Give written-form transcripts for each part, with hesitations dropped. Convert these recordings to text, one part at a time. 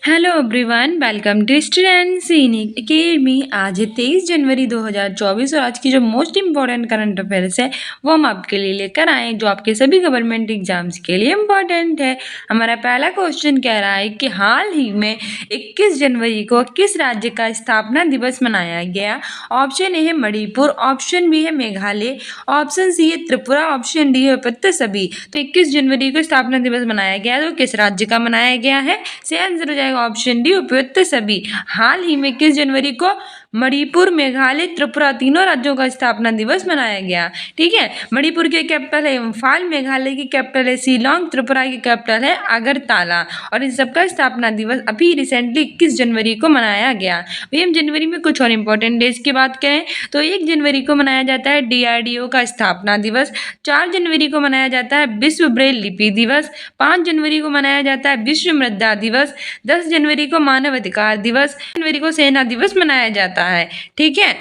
Hello everyone, welcome to student Sainik academy. आज है 23 जनवरी 2024 और आज की जो मोस्ट इम्पॉर्टेंट करंट अफेयर्स है वो हम आपके लिए लेकर आए हैं, जो आपके सभी गवर्नमेंट एग्जाम्स के लिए इम्पॉर्टेंट है। हमारा पहला क्वेश्चन कह रहा है कि हाल ही में 21 जनवरी को किस राज्य का स्थापना दिवस मनाया गया। ऑप्शन ए है मणिपुर, ऑप्शन बी है मेघालय, ऑप्शन सी है त्रिपुरा, ऑप्शन डी है उपत्तर सभी। तो 21 जनवरी को स्थापना दिवस मनाया गया तो किस राज्य का मनाया गया है? से आंसर हो जाएगा ऑप्शन डी उपयुक्त सभी। हाल ही में 21 जनवरी को मणिपुर, मेघालय, त्रिपुरा तीनों राज्यों का स्थापना दिवस मनाया गया। ठीक है, मणिपुर की कैपिटल है इम्फाल, मेघालय की कैपिटल है शिलोंग, त्रिपुरा की कैपिटल है अगरतला और इन सबका स्थापना दिवस अभी रिसेंटली 21 जनवरी को मनाया गया। भाई हम जनवरी में कुछ और इम्पोर्टेंट डेज की बात करें तो 1 जनवरी को मनाया जाता है DRDO का स्थापना दिवस, 4 जनवरी को मनाया जाता है विश्व ब्रेल लिपि दिवस, 5 जनवरी को मनाया जाता है विश्व मृदा दिवस, 10 जनवरी को मानव अधिकार दिवस, जनवरी को सेना दिवस मनाया जाता है। ठीक है,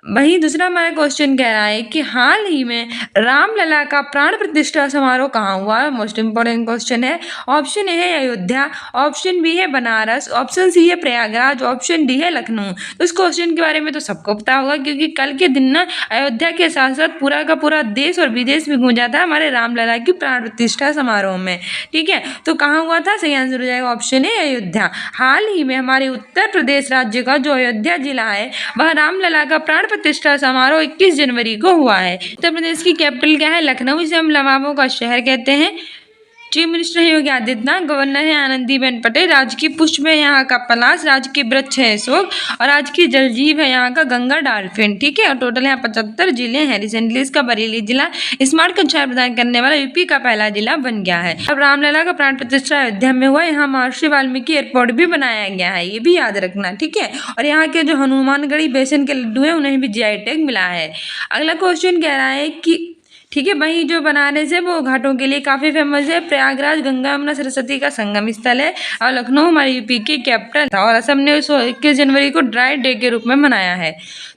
वहीं दूसरा हमारा क्वेश्चन कह रहा है कि हाल ही में रामलला का प्राण प्रतिष्ठा समारोह कहाँ हुआ है। मोस्ट इंपॉर्टेंट क्वेश्चन है। ऑप्शन ए है अयोध्या, ऑप्शन बी है बनारस, ऑप्शन सी है प्रयागराज, ऑप्शन डी है लखनऊ। तो इस क्वेश्चन के बारे में तो सबको पता होगा क्योंकि कल के दिन ना अयोध्या के साथ साथ पूरा का पूरा देश और विदेश में गूंजा था हमारे रामलला की प्राण प्रतिष्ठा समारोह में। ठीक है, तो कहाँ हुआ था? सही आंसर हो जाएगा ऑप्शन ए अयोध्या। हाल ही में हमारे उत्तर प्रदेश राज्य का जो अयोध्या जिला है वह रामलला का प्राण प्रतिष्ठा समारोह 21 जनवरी को हुआ है। उत्तर प्रदेश की कैपिटल क्या है? लखनऊ, इसे हम नवाबों का शहर कहते हैं। चीफ मिनिस्टर है योगी आदित्यनाथ, गवर्नर है आनंदीबेन पटेल, राज्य की पुष्प है यहाँ का पलाश, राज्य की वृक्ष है अशोक और राज्य की जलजीव है यहाँ का गंगा डॉल्फिन। ठीक है, और टोटल यहाँ 75 जिले हैं। रिसेंटली इसका बरेली जिला स्मार्ट कक्षाएं प्रदान करने वाला यूपी का पहला जिला बन गया है। अब रामलला का प्राण प्रतिष्ठा अयोध्या में हुआ। यहाँ महर्षि वाल्मीकि एयरपोर्ट भी बनाया गया है, ये भी याद रखना। ठीक है, और यहाँ के जो हनुमानगढ़ी बेसन के लड्डू है उन्हें भी GI टैग मिला है। अगला क्वेश्चन कह रहा है कि ठीक है, वहीं जो बनारस है वो घाटों के लिए काफ़ी फेमस है। प्रयागराज गंगा यमुना सरस्वती का संगम स्थल है और लखनऊ हमारे यूपी की कैपिटल था और असम ने 21 जनवरी को ड्राई डे के रूप में मनाया है।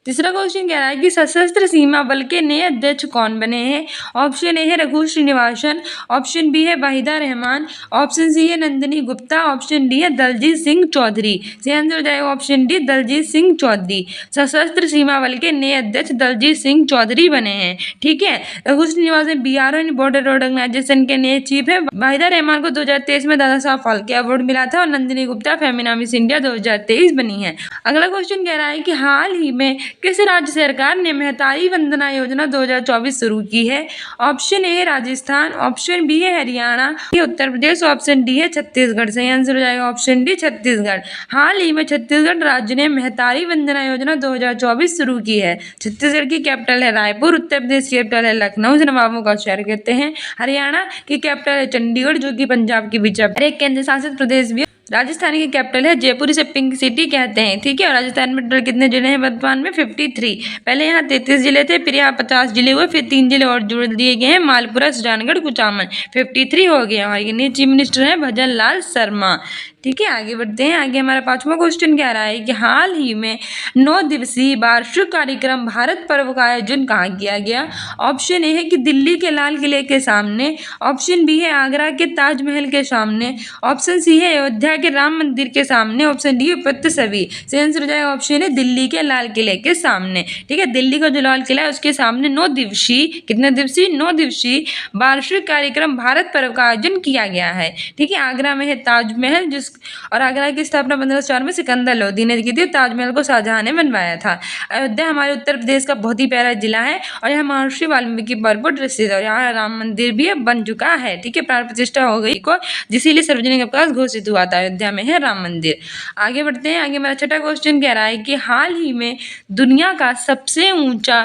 तीसरा क्वेश्चन कह रहा है कि सशस्त्र सीमा बल के नए अध्यक्ष कौन बने हैं। ऑप्शन ए है रघु श्रीनिवासन, ऑप्शन बी है वाहिदा रहमान, ऑप्शन सी है नंदिनी गुप्ता, ऑप्शन डी है दलजीत सिंह चौधरी। सही आंसर हो जाएगा ऑप्शन डी दलजीत सिंह चौधरी। सशस्त्र सीमा बल के नए अध्यक्ष दलजीत सिंह चौधरी बने हैं। ठीक है, Raghu Srinivasan BRO border road organisation के नए चीफ है। वाहिदा रहमान को 2023 में दादा साहब फाल्के अवार्ड मिला था और नंदिनी गुप्ता फेमिना मिस इंडिया 2023 बनी है। अगला क्वेश्चन कह रहा है कि हाल ही में किस राज्य सरकार ने महतारी वंदना योजना 2024 शुरू की है। ऑप्शन ए है राजस्थान, ऑप्शन बी है हरियाणा, उत्तर प्रदेश, ऑप्शन डी है छत्तीसगढ़। सही आंसर हो जाएगा ऑप्शन डी छत्तीसगढ़। हाल ही में छत्तीसगढ़ राज्य ने महतारी वंदना योजना 2024 शुरू की है। छत्तीसगढ़ की कैपिटल है रायपुर, उत्तर प्रदेश की कैपिटल है लखनऊ, नवाबों का शहर कहते हैं। हरियाणा की कैपिटल है चंडीगढ़ जो कि पंजाब के बीच एक केंद्र शासित प्रदेश भी। राजस्थान की कैपिटल है जयपुर, इसे पिंक सिटी कहते हैं। ठीक है, और राजस्थान में टोटल कितने जिले हैं वर्तमान में? 53। पहले यहाँ 33 जिले थे, फिर यहाँ 50 जिले हुए, फिर 3 जिले और जोड़ दिए गए हैं, मालपुरा, सुजानगढ़, कुचामन। 53 हो गया। और ये चीफ मिनिस्टर है भजन लाल शर्मा। ठीक है, आगे बढ़ते हैं। आगे हमारा 5वां क्वेश्चन कह रहा है कि हाल ही में 9 दिवसीय वार्षिक कार्यक्रम भारत पर्व का आयोजन कहाँ किया गया। ऑप्शन ए है कि दिल्ली के लाल किले के सामने, ऑप्शन बी है आगरा के ताजमहल के सामने, ऑप्शन सी है अयोध्या के राम मंदिर के सामने, ऑप्शन डी उपयुक्त सभी। सही आंसर हो जाएगा ऑप्शन है दिल्ली के लाल किले के सामने। ठीक है, दिल्ली का जो लाल किला है उसके सामने 9 दिवसीय, कितने दिवसीय? 9 दिवसीय वार्षिक कार्यक्रम भारत पर्व का आयोजन किया गया है। ठीक है, आगरा में है ताजमहल और आगरा की स्थापना 1504 में सिकंदर लोदी ने की थी। ताजमहल को शाहजहां ने बनवाया था। अयोध्या हमारे उत्तर प्रदेश का बहुत ही प्यारा जिला है और यहाँ महर्षि वाल्मीकि पर्व पर स्थित है और यहाँ राम मंदिर भी बन चुका है। ठीक है, प्राण प्रतिष्ठा हो गई को जिसलिए सार्वजनिक अवकाश घोषित हुआ था। अयोध्या में है राम मंदिर। आगे बढ़ते हैं। आगे मेरा छठा क्वेश्चन कह रहा है कि हाल ही में दुनिया का सबसे ऊंचा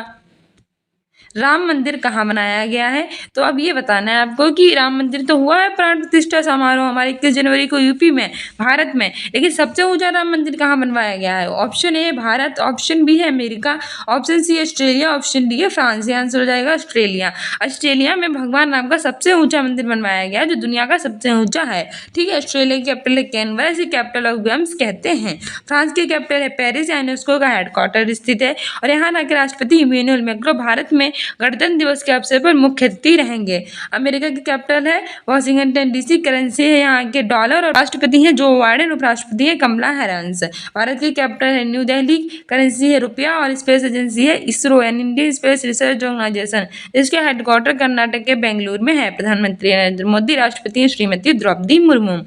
राम मंदिर कहाँ बनाया गया है। तो अब ये बताना है आपको कि राम मंदिर तो हुआ है प्राण प्रतिष्ठा समारोह हमारे 21 जनवरी को यूपी में, भारत में, लेकिन सबसे ऊंचा राम मंदिर कहाँ बनवाया गया है। ऑप्शन ए है भारत, ऑप्शन बी है अमेरिका, ऑप्शन सी है ऑस्ट्रेलिया, ऑप्शन डी है फ्रांस। आंसर हो जाएगा ऑस्ट्रेलिया। ऑस्ट्रेलिया में भगवान राम का सबसे ऊंचा मंदिर बनवाया गया जो दुनिया का सबसे ऊंचा है। ठीक है, ऑस्ट्रेलिया की कैपिटल है कैनबरा, इसे कैपिटल ऑफ गेम्स कहते हैं। फ्रांस की कैपिटल है पेरिस, यूनेस्को का हेडक्वार्टर स्थित है और यहाँ के राष्ट्रपति इमैनुअल मैक्रों भारत में गणतंत्र दिवस के अवसर पर मुख्य अतिथि रहेंगे। अमेरिका की कैपिटल है वॉशिंगटन डीसी, करेंसी है यहाँ के डॉलर, और राष्ट्रपति हैं जो बाइडेन, उपराष्ट्रपति है कमला हैरिस। भारत की कैपिटल है न्यू दिल्ली, करेंसी है रुपया, और स्पेस एजेंसी है इसरो यानी इंडियन स्पेस रिसर्च ऑर्गेनाइजेशन। इसके हेडक्वार्टर कर्नाटक के बेंगलुरु में है। प्रधानमंत्री नरेंद्र मोदी, राष्ट्रपति हैं श्रीमती द्रौपदी मुर्मू।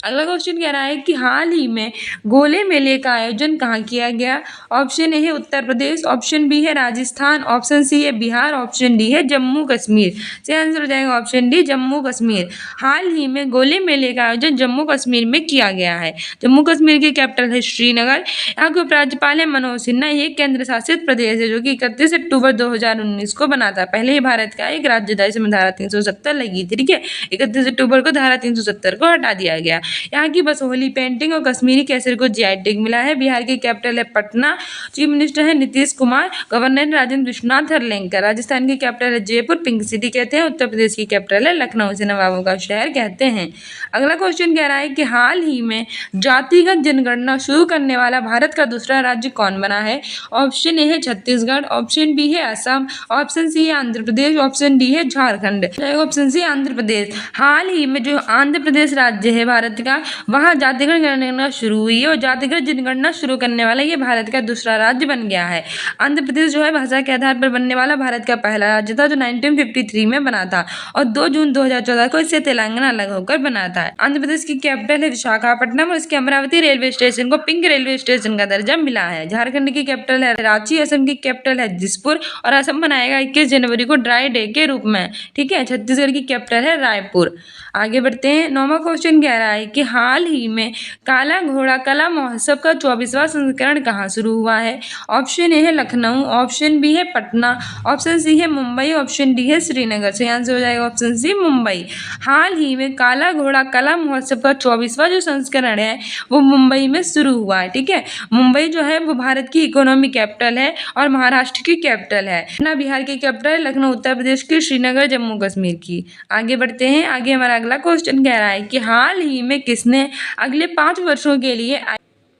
अगला क्वेश्चन कह रहा है कि हाल ही में गोले मेले का आयोजन कहाँ किया गया। ऑप्शन ए है उत्तर प्रदेश, ऑप्शन बी है राजस्थान, ऑप्शन सी है बिहार, ऑप्शन डी है जम्मू कश्मीर। सही आंसर हो जाएगा ऑप्शन डी जम्मू कश्मीर। हाल ही में गोले मेले का आयोजन जम्मू कश्मीर में किया गया है। जम्मू कश्मीर की कैपिटल है श्रीनगर। यहाँ के उपराज्यपाल है मनोज सिन्हा। ये केंद्र शासित प्रदेश है जो कि 31 अक्टूबर 2019 को बना था। पहले ही भारत का एक राज्य था, इसमें धारा 370 लगी थी। ठीक है, 31 अक्टूबर को धारा 370 को हटा दिया गया। यहाँ की बसोहली पेंटिंग और कश्मीरी केसर को जीआई टैग मिला है। बिहार की कैपिटल है पटना। चीफ मिनिस्टर है नीतीश कुमार। गवर्नर राजेंद्र विश्वनाथ हरलेंकर। राजस्थान की कैपिटल है जयपुर, पिंक सिटी कहते हैं। उत्तर प्रदेश की कैपिटल है लखनऊ, से नवाबों का शहर कहते हैं। अगला क्वेश्चन कह रहा है कि हाल ही में जातिगत जनगणना शुरू करने वाला भारत का दूसरा राज्य कौन बना है। ऑप्शन ए है छत्तीसगढ़, ऑप्शन बी है असम, ऑप्शन सी है आंध्र प्रदेश, ऑप्शन डी है झारखंड। Option C Andhra Pradesh. हाल ही में जो आंध्र प्रदेश राज्य है भारत का, वहाँ जातिगत जनगणना शुरू हुई है और जातिगत जनगणना शुरू करने वाला ये भारत का दूसरा राज्य बन गया है। आंध्र प्रदेश जो है भाषा के आधार पर बनने वाला भारत का पहला राज्य था जो 1953 में बना था, और 2 जून 2014 को इससे तेलंगाना अलग होकर बना था। आंध्र प्रदेश की कैपिटल है विशाखापट्टनम और इसके अमरावती रेलवे स्टेशन को पिंक रेलवे स्टेशन का दर्जा मिला है। झारखंड की कैपिटल है रांची, असम की कैपिटल है दिसपुर, और असम मनाएगा 21 जनवरी को ड्राई डे के रूप में। ठीक है, छत्तीसगढ़ की कैपिटल है रायपुर। आगे बढ़ते हैं। 9वां क्वेश्चन कह रहा है कि हाल ही में काला घोड़ा कला महोत्सव का 24वां संस्करण कहाँ शुरू हुआ है। ऑप्शन ए है लखनऊ, ऑप्शन बी है पटना, ऑप्शन सी है मुंबई, ऑप्शन डी है श्रीनगर। सही आंसर हो जाएगा ऑप्शन सी मुंबई। हाल ही में काला घोड़ा कला महोत्सव का 24वां जो संस्करण है वो मुंबई में शुरू हुआ है। ठीक है, मुंबई जो है वो भारत की इकोनॉमी कैपिटल है और महाराष्ट्र की कैपिटल है। पटना बिहार की कैपिटल है, लखनऊ उत्तर प्रदेश की, श्रीनगर जम्मू कश्मीर की। आगे बढ़ते हैं। आगे हमारा अगला क्वेश्चन कह रहा है कि हाल ही में किसने अगले 5 वर्षों के लिए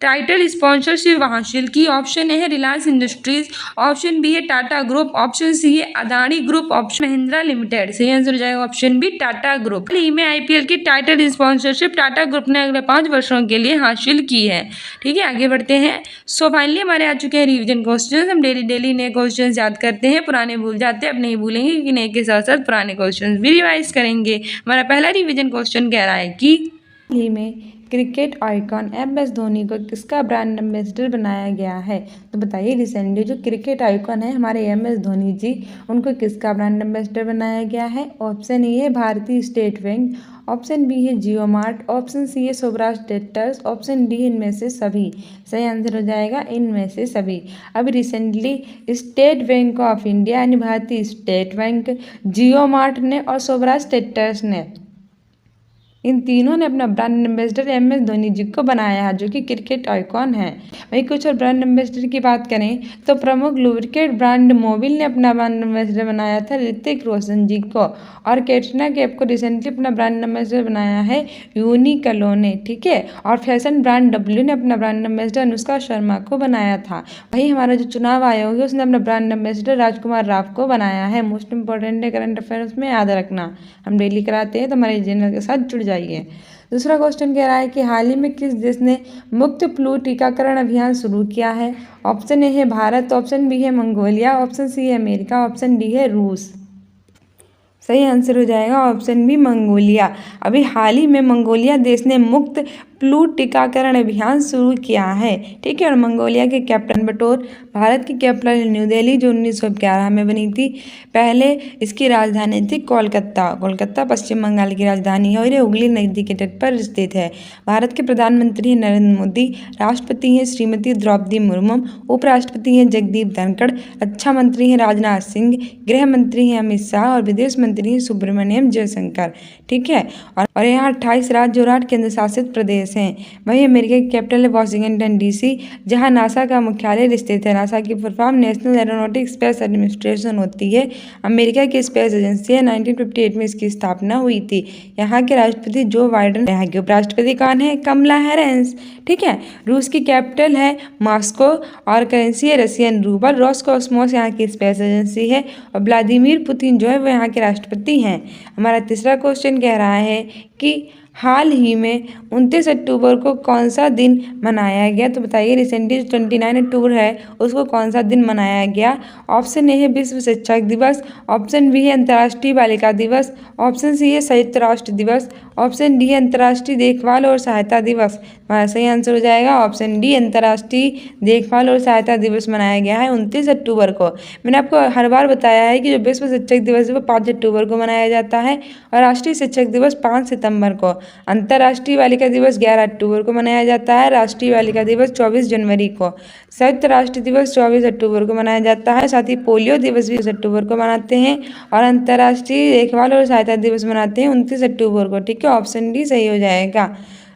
टाइटल स्पॉन्सरशिप हासिल की। ऑप्शन ए है रिलायंस इंडस्ट्रीज, ऑप्शन बी है टाटा ग्रुप, ऑप्शन सी है Adani group, option Mahindra limited. सही आंसर हो जाएगा ऑप्शन बी टाटा ग्रुप। हाल ही में आईपीएल की टाइटल स्पॉन्सरशिप टाटा ग्रुप ने अगले 5 वर्षों के लिए हासिल की है। ठीक है, आगे बढ़ते हैं। सो फाइनली हमारे आ चुके हैं रिविजन क्वेश्चन। हम डेली नए क्वेश्चन याद करते हैं, पुराने भूल जाते हैं। अब नहीं भूलेंगे कि नए के साथ साथ पुराने क्वेश्चन भी रिवाइज करेंगे। हमारा पहला रिविजन क्वेश्चन कह रहा है कि हाल ही में क्रिकेट आइकॉन MS धोनी को किसका ब्रांड एम्बेसडर बनाया गया है। तो बताइए रिसेंटली जो क्रिकेट आइकॉन है हमारे MS धोनी जी, उनको किसका ब्रांड एम्बेसडर बनाया गया है। ऑप्शन ए है भारतीय स्टेट बैंक, ऑप्शन बी है जियो मार्ट, ऑप्शन सी है स्वराज ट्रैक्टर्स, ऑप्शन डी इनमें से सभी। सही आंसर हो जाएगा इनमें से सभी। अभी recently state bank of India यानी भारतीय स्टेट बैंक, जियो मार्ट ने और स्वराज ट्रैक्टर्स ने, इन तीनों ने अपना ब्रांड एम्बेसडर MS धोनी जी को बनाया है जो कि क्रिकेट आइकॉन है। वहीं कुछ और ब्रांड एम्बेसडर की बात करें तो प्रमुख लुब्रिकेट ब्रांड मोबिल ने अपना ब्रांड एम्बेसडर बनाया था ऋतिक रोशन जी को, और कैटरीना कैफ को रिसेंटली अपना ब्रांड एम्बेसडर बनाया है यूनिक्लो ने। ठीक है, और फैशन ब्रांड W ने अपना ब्रांड एम्बेसडर अनुष्का शर्मा को बनाया था। वहीं हमारा जो चुनाव आयोग है उसने अपना ब्रांड एम्बेसडर राजकुमार राव को बनाया है। मोस्ट इंपॉर्टेंट है करंट अफेयर्स में याद रखना, हम डेली कराते हैं तो हमारे चैनल के साथ जुड़ जाइए। दूसरा क्वेश्चन कह रहा है कि हाल ही में किस देश ने मुक्त फ्लू टीकाकरण अभियान शुरू किया है। ऑप्शन ए है भारत, ऑप्शन बी है मंगोलिया, ऑप्शन सी है अमेरिका, ऑप्शन डी है रूस। सही आंसर हो जाएगा ऑप्शन बी मंगोलिया। अभी हाल ही में मंगोलिया देश ने मुक्त फ्लू टीकाकरण अभियान शुरू किया है। ठीक है, और मंगोलिया के कैपिटल बटोर, भारत की कैपिटल न्यू दिल्ली जो 1911 में बनी थी। पहले इसकी राजधानी थी कोलकाता। कोलकाता पश्चिम बंगाल की राजधानी है और ये हुगली नदी के तट पर स्थित है। भारत के प्रधानमंत्री हैं नरेंद्र मोदी, राष्ट्रपति हैं श्रीमती द्रौपदी मुर्मू, उपराष्ट्रपति हैं जगदीप धनखड़, रक्षा मंत्री हैं राजनाथ सिंह, गृह मंत्री हैं अमित शाह और विदेश मंत्री हैं सुब्रमण्यम जयशंकर। ठीक है, और यहाँ 28 राज्य और 8 केंद्र शासित प्रदेश हैं। वहीं अमेरिका की कैपिटल है वॉशिंगटन DC, जहाँ नासा का मुख्यालय मेघालय स्थित है। नासा की full form national aeronautic space administration होती है। अमेरिका की स्पेस एजेंसी है। 1958 में इसकी स्थापना हुई थी। यहाँ के राष्ट्रपति जो बाइडेन। यहाँ के उपराष्ट्रपति कौन है? कमला हैरिस। ठीक है। रूस की कैपिटल है मॉस्को और करेंसी है रशियन रूबल। रोसकॉस्मोस यहाँ की स्पेस एजेंसी है और व्लादिमीर पुतिन जो है वो यहाँ के राष्ट्रपति हैं। हमारा तीसरा क्वेश्चन कह रहा है कि हाल ही में 29 अक्टूबर को कौन सा दिन मनाया गया? तो बताइए रिसेंटली 29 अक्टूबर है उसको कौन सा दिन मनाया गया? ऑप्शन ए है विश्व शिक्षक दिवस, ऑप्शन बी है अंतर्राष्ट्रीय बालिका दिवस, ऑप्शन सी है संयुक्त राष्ट्र दिवस, ऑप्शन डी है अंतर्राष्ट्रीय देखभाल और सहायता दिवस। हमारा सही आंसर हो जाएगा ऑप्शन डी, अंतर्राष्ट्रीय देखभाल और सहायता दिवस मनाया गया है 29 अक्टूबर को। मैंने आपको हर बार बताया है कि जो विश्व शिक्षक दिवस है वो 5 अक्टूबर को मनाया जाता है और राष्ट्रीय शिक्षक दिवस 5 सितंबर को। अंतर्राष्ट्रीय बालिका दिवस 11 अक्टूबर को मनाया जाता है। राष्ट्रीय बालिका दिवस 24 जनवरी को। संयुक्त राष्ट्र दिवस 24 अक्टूबर को मनाया जाता है। साथ ही पोलियो दिवस भी 20 अक्टूबर को मनाते हैं और अंतर्राष्ट्रीय देखभाल और सहायता दिवस मनाते हैं 29 अक्टूबर को। ठीक है, ऑप्शन डी सही हो जाएगा।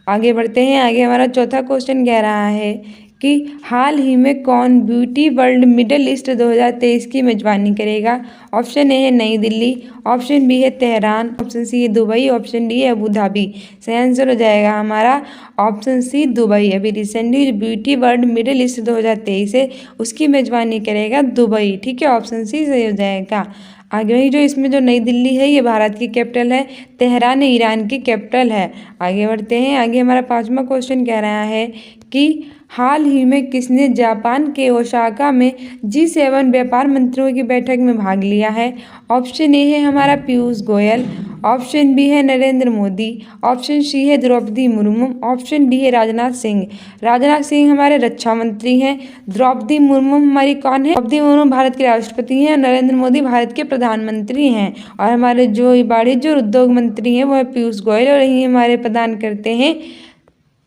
आगे बढ़ते हैं। आगे हमारा चौथा क्वेश्चन कह रहा है कि हाल ही में कौन ब्यूटी वर्ल्ड मिडिल ईस्ट 2023 की मेजबानी करेगा? ऑप्शन ए है नई दिल्ली, ऑप्शन बी है तेहरान, ऑप्शन सी है दुबई, ऑप्शन डी है अबू धाबी। सही आंसर हो जाएगा हमारा ऑप्शन सी दुबई। अभी recently beauty world middle east 2023 है उसकी मेजबानी करेगा दुबई। ठीक है, ऑप्शन सी सही हो जाएगा। आगे वही जो इसमें जो नई दिल्ली है ये भारत की कैपिटल है, तेहरान ईरान की कैपिटल है। आगे बढ़ते हैं। आगे हमारा पांचवा क्वेश्चन कह रहा है कि हाल ही में किसने जापान के ओसाका में G7 व्यापार मंत्रियों की बैठक में भाग लिया है? ऑप्शन ए है हमारा पीयूष गोयल, ऑप्शन बी है नरेंद्र मोदी, ऑप्शन सी है द्रौपदी मुर्मू, ऑप्शन डी है राजनाथ सिंह। राजनाथ सिंह हमारे रक्षा मंत्री हैं। द्रौपदी मुर्मू हमारी कौन है? द्रौपदी मुर्मू भारत के राष्ट्रपति हैं। नरेंद्र मोदी भारत के प्रधानमंत्री हैं और हमारे जो वाणिज्य और उद्योग मंत्री हैं वो है पीयूष गोयल और यही हमारे प्रदान करते हैं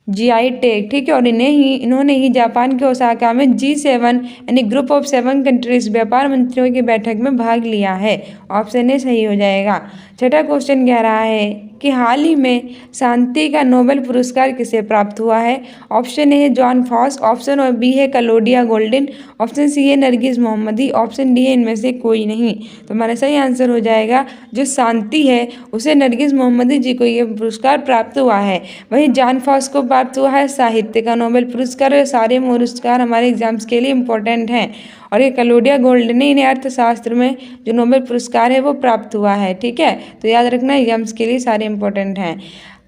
GI टैग। ठीक है, और इन्होंने ही जापान के ओसाका में G7 यानी ग्रुप ऑफ 7 कंट्रीज व्यापार मंत्रियों की बैठक में भाग लिया है। ऑप्शन ए सही हो जाएगा। छठा क्वेश्चन कह रहा है कि हाल ही में शांति का नोबेल पुरस्कार किसे प्राप्त हुआ है? ऑप्शन ए है जॉन फॉस, ऑप्शन बी है क्लौडिया गोल्डिन, ऑप्शन सी है नरगिस मोहम्मदी, ऑप्शन डी है इनमें से कोई नहीं। तो हमारा सही आंसर हो जाएगा जो शांति है उसे नरगिस मोहम्मदी जी को ये पुरस्कार प्राप्त हुआ है। वहीं जॉन फॉस को प्राप्त हुआ है साहित्य का नोबेल पुरस्कार। ये सारे पुरस्कार हमारे एग्जाम्स के लिए इम्पोर्टेंट हैं और ये क्लौडिया गोल्डन ने इन्हें अर्थशास्त्र में जो नोबेल पुरस्कार है वो प्राप्त हुआ है। ठीक है, तो याद रखना एग्जाम्स के लिए सारे इंपॉर्टेंट हैं।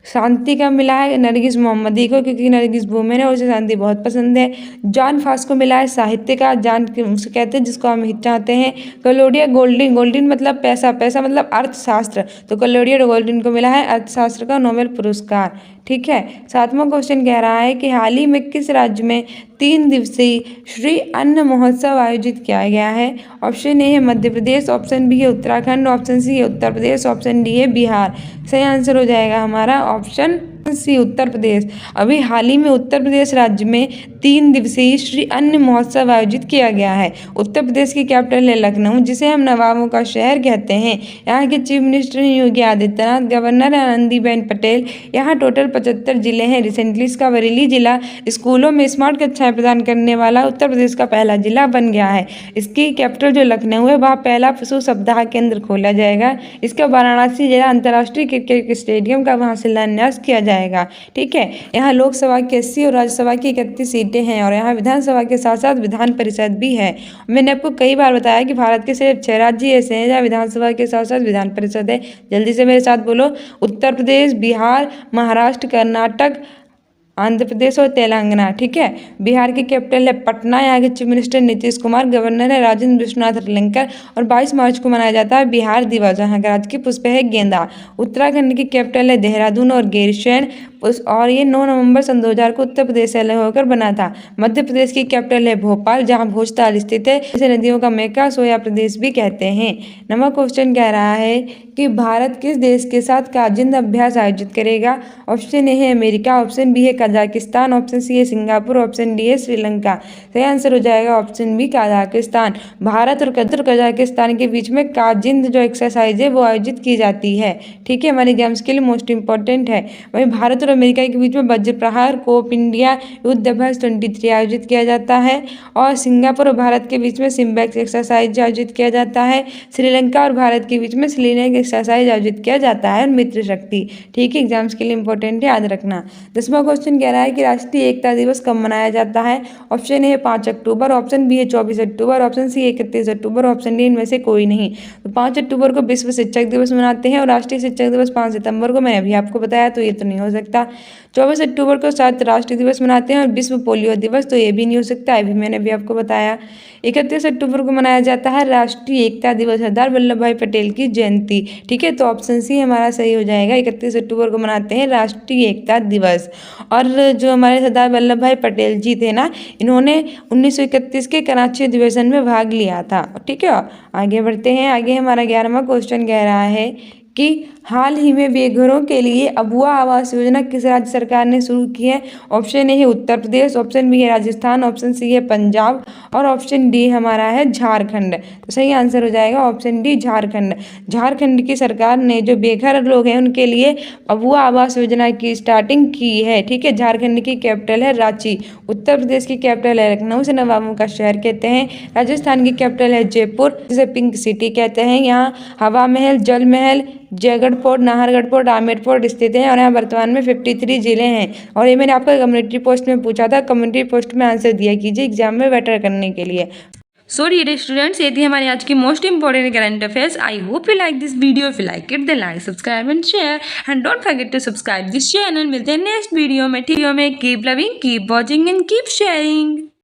शांति का मिला है नरगिस मोहम्मदी को क्योंकि नरगिस वुमेन है और उसे शांति बहुत पसंद है। जॉन फॉस को मिला है साहित्य का, जान उसे कहते हैं जिसको हम हित चाहते हैं। क्लौडिया गोल्डिन, गोल्डिन मतलब पैसा, पैसा मतलब अर्थशास्त्र, तो क्लौडिया गोल्डिन को मिला है अर्थशास्त्र का नोबेल पुरस्कार। ठीक है, सातवां क्वेश्चन कह रहा है कि हाल ही में किस राज्य में 3 दिवसीय श्री अन्न महोत्सव आयोजित किया गया है? ऑप्शन ए है मध्य प्रदेश, ऑप्शन बी है उत्तराखंड, ऑप्शन सी है उत्तर प्रदेश, ऑप्शन डी है बिहार। सही आंसर हो जाएगा हमारा ऑप्शन सी उत्तर प्रदेश। अभी हाल ही में उत्तर प्रदेश राज्य में 3 दिवसीय श्री अन्न महोत्सव आयोजित किया गया है। उत्तर प्रदेश की कैपिटल है लखनऊ जिसे हम नवाबों का शहर कहते हैं। यहाँ के chief minister Yogi Adityanath, governor Anandiben Patel. यहाँ टोटल 75 जिले हैं। रिसेंटली इसका बरेली जिला स्कूलों में स्मार्ट कक्षाएं प्रदान करने वाला उत्तर प्रदेश का पहला जिला बन गया है। इसकी कैपिटल जो लखनऊ है वहाँ पहला पशु सप्ताह केंद्र खोला जाएगा। इसका वाराणसी जिला अंतर्राष्ट्रीय क्रिकेट स्टेडियम का वहाँ शिलान्यास किया जाएगा। ठीक है, यहाँ लोकसभा की 80 और राज्यसभा की 31 सीटें हैं और यहाँ विधानसभा के साथ साथ विधान परिषद भी है। मैंने आपको कई बार बताया कि भारत के सिर्फ 6 राज्य ऐसे हैं जहाँ विधानसभा के साथ साथ विधान परिषद है। जल्दी से मेरे साथ बोलो, उत्तर प्रदेश, बिहार, महाराष्ट्र, कर्नाटक, आंध्र प्रदेश और तेलंगाना। ठीक है, बिहार की कैपिटल है पटना। यहाँ के chief minister Nitish Kumar, governor है राजेंद्र विश्वनाथ अर्लेकर और 22 मार्च को मनाया जाता है बिहार दिवस। यहाँ का राजकीय पुष्प है गेंदा। उत्तराखंड की कैपिटल है देहरादून और गैरसैंण और ये 9 नवंबर सन 2000 को उत्तर प्रदेश से अलग होकर बना था। मध्य प्रदेश की कैपिटल है भोपाल जहाँ भोजताल स्थित है। इसे नदियों का मेका सोया प्रदेश भी कहते हैं। नवा क्वेश्चन कह रहा है कि भारत किस देश के साथ काजिंद अभ्यास आयोजित करेगा? ऑप्शन ए है अमेरिका, ऑप्शन बी है कजाकिस्तान, ऑप्शन सी है सिंगापुर, ऑप्शन डी है श्रीलंका। सही आंसर हो जाएगा ऑप्शन बी कजाकिस्तान। भारत और कजाकिस्तान के बीच में काजिंद जो एक्सरसाइज है वो आयोजित की जाती है। ठीक है, हमारे एग्जाम्स के लिए मोस्ट इंपॉर्टेंट है। वहीं भारत और और अमेरिका के बीच में वज्र प्रहार कोप इंडिया युद्ध अभ्यास 23 आयोजित किया जाता है। और सिंगापुर और भारत के बीच में सिम्बैक्स एक्सरसाइज आयोजित किया जाता है। श्रीलंका और भारत के बीच में श्रीलंक एक्सरसाइज आयोजित किया जाता है। और मित्र शक्ति, ठीक है, एग्जाम्स के लिए इंपॉर्टेंट है, याद रखना। 10वां क्वेश्चन कह रहा है कि राष्ट्रीय एकता दिवस कब मनाया जाता है। ऑप्शन ए है 5 अक्टूबर, ऑप्शन बी है 24 अक्टूबर, ऑप्शन सी 31 अक्टूबर, ऑप्शन डी इनमें से कोई नहीं। तो 5 अक्टूबर को विश्व शिक्षक दिवस मनाते हैं और राष्ट्रीय शिक्षक दिवस 5 सितंबर को, मैंने अभी आपको बताया, तो ये तो नहीं हो सकता। 24 अक्टूबर को सात राष्ट्रीय दिवस मनाते हैं और विश्व पोलियो दिवस, तो ये भी नहीं हो सकता, ये भी मैंने अभी आपको बताया। 31 अक्टूबर को मनाया जाता है राष्ट्रीय एकता दिवस, सरदार वल्लभ भाई पटेल की जयंती, ठीक है। तो ऑप्शन सी हमारा सही हो जाएगा, 31 अक्टूबर को मनाते हैं राष्ट्रीय एकता दिवस। और जो हमारे सरदार वल्लभ भाई पटेल जी थे ना, इन्होंने 1931 के कराची अधिवेशन में भाग लिया था, ठीक है। आगे बढ़ते हैं। आगे हमारा 11वां क्वेश्चन कह रहा है कि हाल ही में बेघरों के लिए अबुआ आवास योजना किस राज्य सरकार ने शुरू की है। ऑप्शन ए है उत्तर प्रदेश, ऑप्शन बी है राजस्थान, ऑप्शन सी है पंजाब और ऑप्शन डी हमारा है झारखंड। तो सही आंसर हो जाएगा ऑप्शन डी, झारखंड। झारखंड की सरकार ने जो बेघर लोग हैं उनके लिए अबुआ आवास योजना की स्टार्टिंग की है, ठीक है। झारखंड की कैपिटल है रांची, उत्तर प्रदेश की कैपिटल है लखनऊ, से नवाबों का शहर कहते हैं। राजस्थान की कैपिटल है जयपुर, जिसे पिंक सिटी कहते हैं। यहाँ हवा महल, जल महल, Jaigarh fort, Nahargarh fort, Amer fort स्थित है। और यहाँ वर्तमान में 53 जिले हैं। और ये मैंने आपको कम्युनिटी पोस्ट में पूछा था, कम्युनिटी पोस्ट में आंसर दिया कीजिए एग्जाम में बेटर करने के लिए। सो डियर स्टूडेंट्स, ये थी हमारी आज की most important current affairs. I hope you like this video. If you like it then like, subscribe and share and don't forget to subscribe this channel. मिलते हैं नेक्स्ट वीडियो में। Keep loving, keep watching and keep sharing.